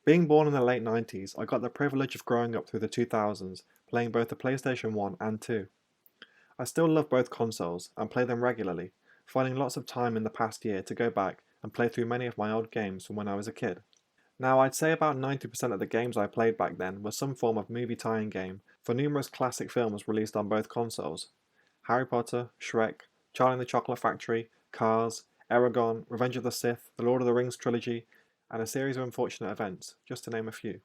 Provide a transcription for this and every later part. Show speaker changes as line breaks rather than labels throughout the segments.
Being born in the late 90s, I got the privilege of growing up through the 2000s, playing both the PlayStation 1 and 2. I still love both consoles and play them regularly, finding lots of time in the past year to go back and play through many of my old games from when I was a kid. Now, I'd say about 90% of the games I played back then were some form of movie tie-in game for numerous classic films released on both consoles. Harry Potter, Shrek, Charlie and the Chocolate Factory, Cars, Eragon, Revenge of the Sith, the Lord of the Rings trilogy, and a series of unfortunate events, just to name a few.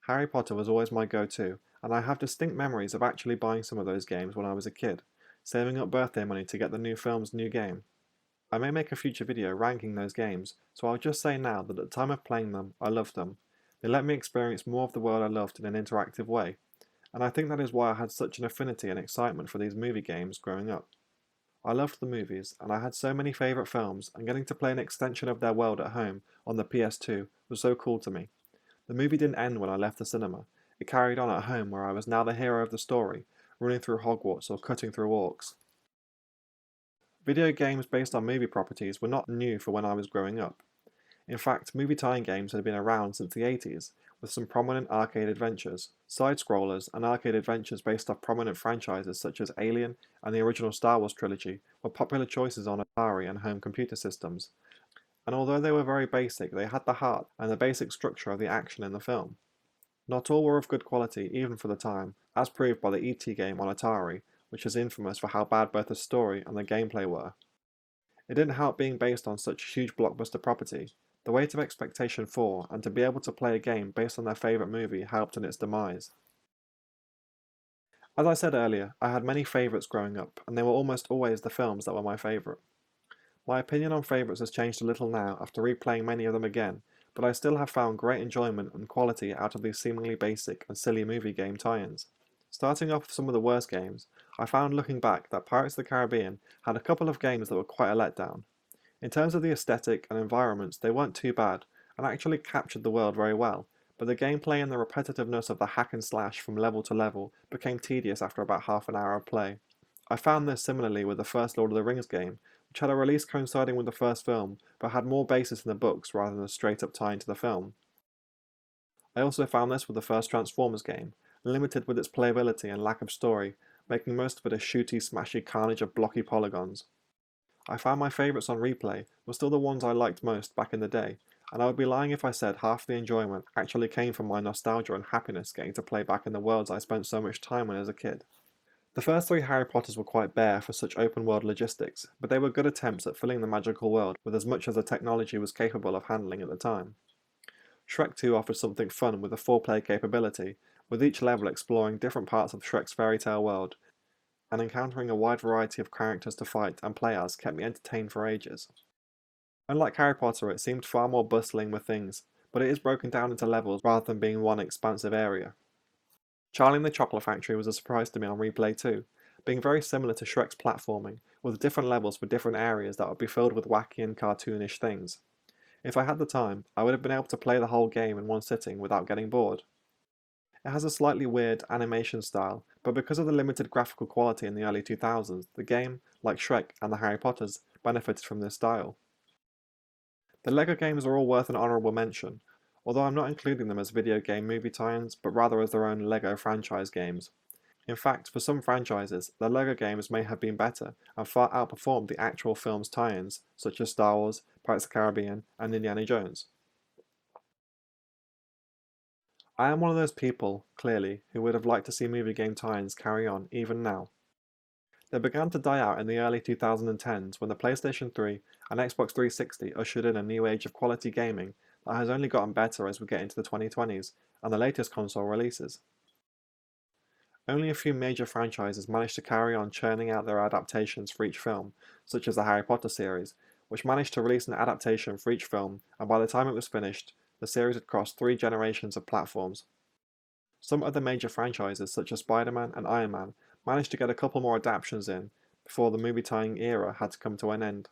Harry Potter was always my go-to, and I have distinct memories of actually buying some of those games when I was a kid, saving up birthday money to get the new film's new game. I may make a future video ranking those games, so I'll just say now that at the time of playing them, I loved them. They let me experience more of the world I loved in an interactive way, and I think that is why I had such an affinity and excitement for these movie games growing up. I loved the movies, and I had so many favourite films, and getting to play an extension of their world at home on the PS2 was so cool to me. The movie didn't end when I left the cinema. It carried on at home where I was now the hero of the story, running through Hogwarts or cutting through orcs. Video games based on movie properties were not new for when I was growing up. In fact, movie tie-in games had been around since the 80s, with some prominent arcade adventures, side-scrollers, and arcade adventures based off prominent franchises such as Alien and the original Star Wars trilogy were popular choices on Atari and home computer systems. And although they were very basic, they had the heart and the basic structure of the action in the film. Not all were of good quality, even for the time, as proved by the E.T. game on Atari, which is infamous for how bad both the story and the gameplay were. It didn't help being based on such a huge blockbuster property. The weight of expectation for, and to be able to play a game based on their favourite movie helped in its demise. As I said earlier, I had many favourites growing up, and they were almost always the films that were my favourite. My opinion on favourites has changed a little now after replaying many of them again, but I still have found great enjoyment and quality out of these seemingly basic and silly movie game tie-ins. Starting off with some of the worst games, I found looking back that Pirates of the Caribbean had a couple of games that were quite a letdown. In terms of the aesthetic and environments, they weren't too bad, and actually captured the world very well, but the gameplay and the repetitiveness of the hack and slash from level to level became tedious after about half an hour of play. I found this similarly with the first Lord of the Rings game, which had a release coinciding with the first film, but had more basis in the books rather than a straight-up tie into the film. I also found this with the first Transformers game, limited with its playability and lack of story, making most of it a shooty, smashy carnage of blocky polygons. I found my favourites on replay were still the ones I liked most back in the day, and I would be lying if I said half the enjoyment actually came from my nostalgia and happiness getting to play back in the worlds I spent so much time in as a kid. The first three Harry Potters were quite bare for such open world logistics, but they were good attempts at filling the magical world with as much as the technology was capable of handling at the time. Shrek 2 offered something fun with a 4-player capability, with each level exploring different parts of Shrek's fairy tale world, and encountering a wide variety of characters to fight and play as kept me entertained for ages. Unlike Harry Potter, it seemed far more bustling with things, but it is broken down into levels rather than being one expansive area. Charlie and the Chocolate Factory was a surprise to me on replay too, being very similar to Shrek's platforming, with different levels for different areas that would be filled with wacky and cartoonish things. If I had the time, I would have been able to play the whole game in one sitting without getting bored. It has a slightly weird animation style, but because of the limited graphical quality in the early 2000s, the game, like Shrek and the Harry Potters, benefited from this style. The LEGO games are all worth an honourable mention, although I'm not including them as video game movie tie-ins, but rather as their own LEGO franchise games. In fact, for some franchises, the LEGO games may have been better and far outperformed the actual film's tie-ins, such as Star Wars, Pirates of the Caribbean, and Indiana Jones. I am one of those people, clearly, who would have liked to see movie game tie-ins carry on even now. They began to die out in the early 2010s when the PlayStation 3 and Xbox 360 ushered in a new age of quality gaming that has only gotten better as we get into the 2020s and the latest console releases. Only a few major franchises managed to carry on churning out their adaptations for each film, such as the Harry Potter series, which managed to release an adaptation for each film, and by the time it was finished, the series had crossed 3 generations of platforms. Some other major franchises, such as Spider-Man and Iron Man, managed to get a couple more adaptations in before the movie tying era had to come to an end.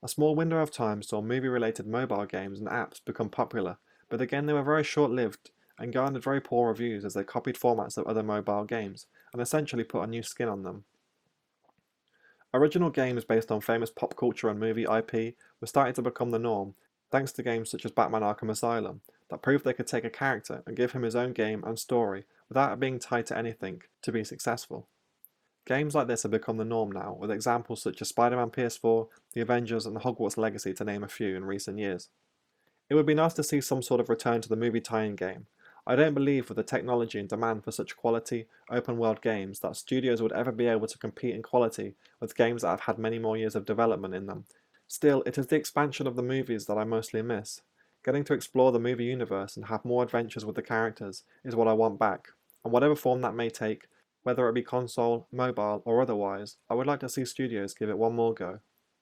A small window of time saw movie-related mobile games and apps become popular, but again they were very short-lived and garnered very poor reviews as they copied formats of other mobile games and essentially put a new skin on them. Original games based on famous pop culture and movie IP were starting to become the norm, thanks to games such as Batman Arkham Asylum, that proved they could take a character and give him his own game and story without it being tied to anything to be successful. Games like this have become the norm now, with examples such as Spider-Man PS4, The Avengers, and Hogwarts Legacy to name a few in recent years. It would be nice to see some sort of return to the movie tie-in game. I don't believe with the technology and demand for such quality, open-world games that studios would ever be able to compete in quality with games that have had many more years of development in them. Still, it is the expansion of the movies that I mostly miss. Getting to explore the movie universe and have more adventures with the characters is what I want back, and whatever form that may take, whether it be console, mobile, or otherwise, I would like to see studios give it one more go.